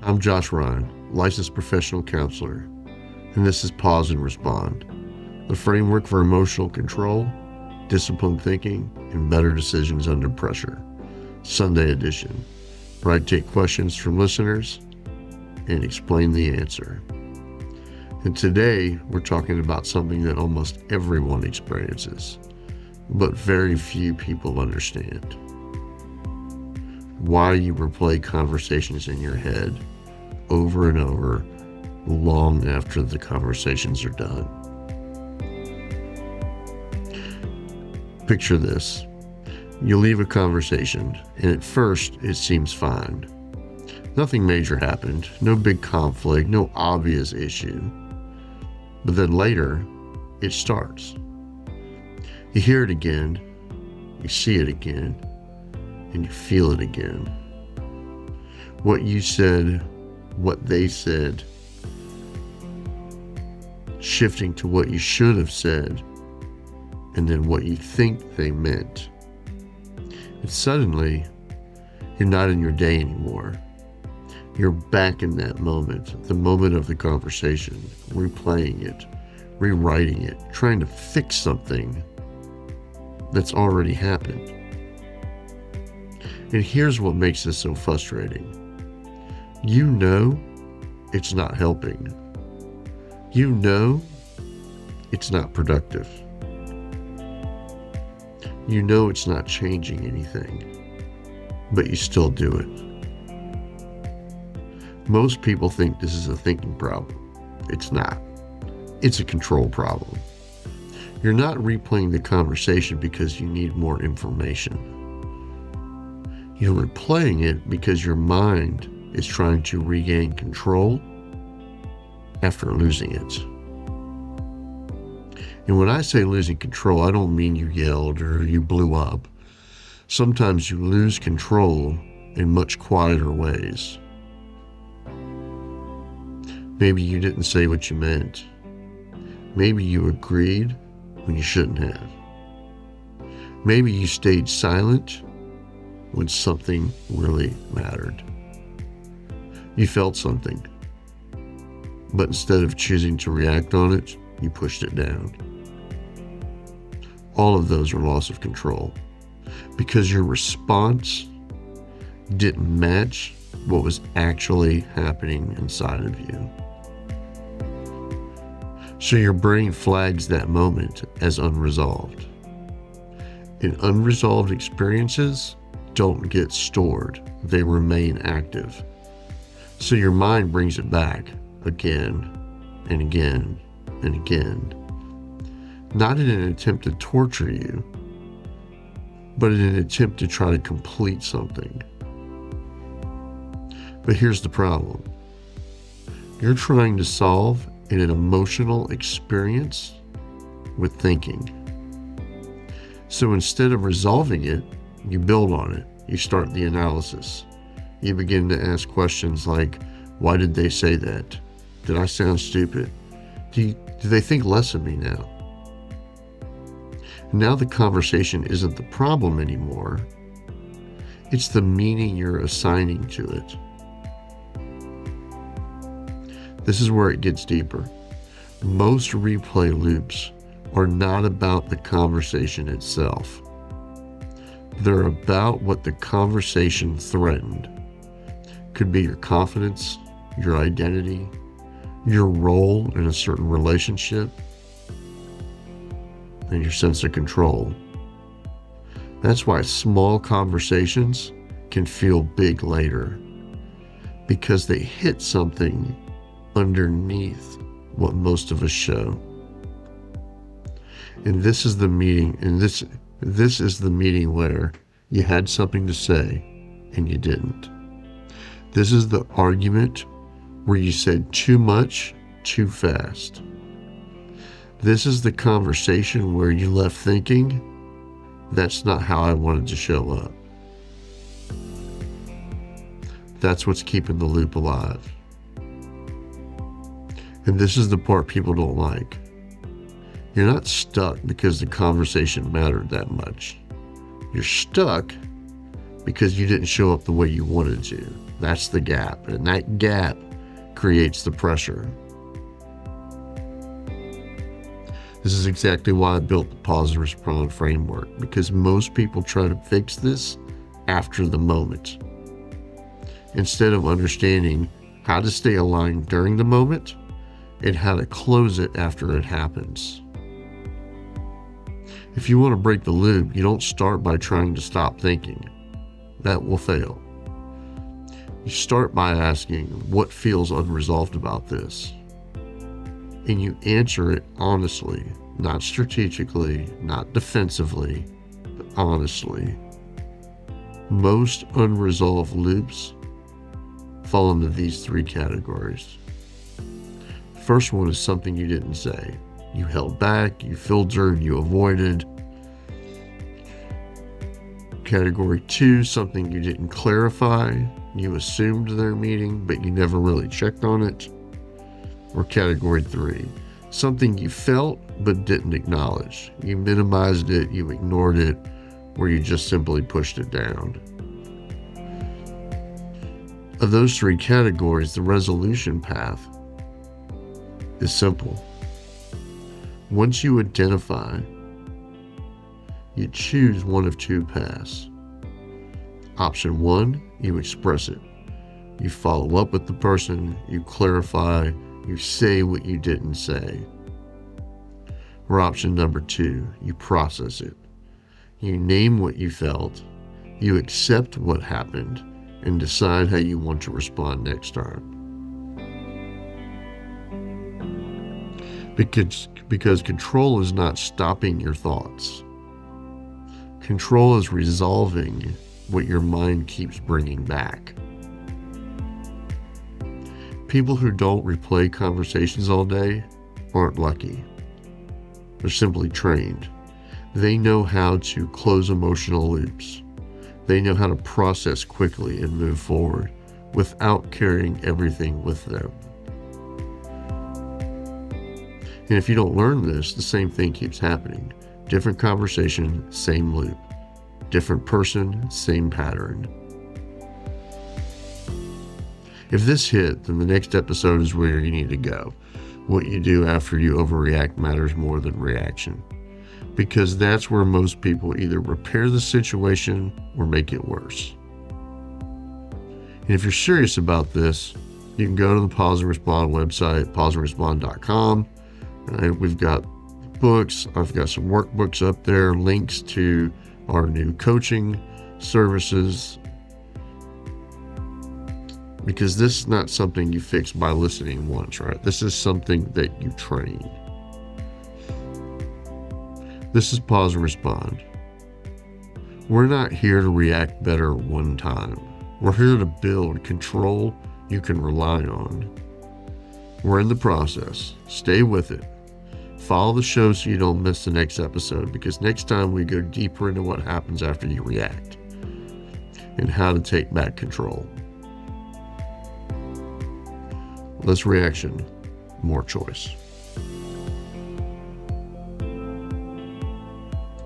I'm Josh Ryan, licensed professional counselor, and this is Pause and Respond, the framework for emotional control, disciplined thinking, and better decisions under pressure, Sunday edition, where I take questions from listeners and explain the answer. And today, we're talking about something that almost everyone experiences, but very few people understand. Why you replay conversations in your head over and over long after the conversations are done. Picture this. You leave a conversation, and at first it seems fine. Nothing major happened, no big conflict, no obvious issue. But then later, it starts. You hear it again, you see it again, and you feel it again. What you said, what they said, shifting to what you should have said, and then what you think they meant. And suddenly, you're not in your day anymore. You're back in that moment, the moment of the conversation, replaying it, rewriting it, trying to fix something that's already happened. And here's what makes this so frustrating. You know it's not helping. You know it's not productive. You know it's not changing anything, but you still do it. Most people think this is a thinking problem. It's not. It's a control problem. You're not replaying the conversation because you need more information. You're replaying it because your mind is trying to regain control after losing it. And when I say losing control, I don't mean you yelled or you blew up. Sometimes you lose control in much quieter ways. Maybe you didn't say what you meant. Maybe you agreed when you shouldn't have. Maybe you stayed silent when something really mattered. You felt something, but instead of choosing to react on it, you pushed it down. All of those are loss of control because your response didn't match what was actually happening inside of you. So your brain flags that moment as unresolved. And unresolved experiences don't get stored, they remain active. So your mind brings it back again and again and again. Not in an attempt to torture you, but in an attempt to try to complete something. But here's the problem. You're trying to solve an emotional experience with thinking. So instead of resolving it, you build on it. You start the analysis. You begin to ask questions like, why did they say that? Did I sound stupid? Do they think less of me now? Now the conversation isn't the problem anymore. It's the meaning you're assigning to it. This is where it gets deeper. Most replay loops are not about the conversation itself. They're about what the conversation threatened. Could be your confidence, your identity, your role in a certain relationship, and your sense of control. That's why small conversations can feel big later, because they hit something underneath what most of us show. And this is the meeting, and this is the meeting where you had something to say and you didn't. This is the argument where you said too much, too fast. This is the conversation where you left thinking, that's not how I wanted to show up. That's what's keeping the loop alive. And this is the part people don't like. You're not stuck because the conversation mattered that much. You're stuck because you didn't show up the way you wanted to. That's the gap, and that gap creates the pressure. This is exactly why I built the pause and respond framework, because most people try to fix this after the moment, instead of understanding how to stay aligned during the moment and how to close it after it happens. If you want to break the loop, you don't start by trying to stop thinking. That will fail. You start by asking, what feels unresolved about this? And you answer it honestly, not strategically, not defensively, but honestly. Most unresolved loops fall into these three categories. First one is something you didn't say. You held back, you filtered, you avoided. Category 2, something you didn't clarify. You assumed their meaning, but you never really checked on it. Or category 3, something you felt but didn't acknowledge. You minimized it, you ignored it, or you just simply pushed it down. Of those three categories, the resolution path is simple. Once you identify, you choose one of two paths. Option 1, you express it. You follow up with the person, you clarify, you say what you didn't say. Or option number 2, you process it. You name what you felt, you accept what happened, and decide how you want to respond next time. Because control is not stopping your thoughts. Control is resolving what your mind keeps bringing back. People who don't replay conversations all day aren't lucky. They're simply trained. They know how to close emotional loops. They know how to process quickly and move forward without carrying everything with them. And if you don't learn this, the same thing keeps happening. Different conversation, same loop. Different person, same pattern. If this hit, then the next episode is where you need to go. What you do after you overreact matters more than reaction. Because that's where most people either repair the situation or make it worse. And if you're serious about this, you can go to the Pause and Respond website, pauseandrespond.com. We've got books. I've got some workbooks up there, links to our new coaching services. Because this is not something you fix by listening once, right? This is something that you train. This is Pause and Respond. We're not here to react better one time. We're here to build control you can rely on. We're in the process. Stay with it. Follow the show so you don't miss the next episode, because next time we go deeper into what happens after you react and how to take back control. Less reaction, more choice.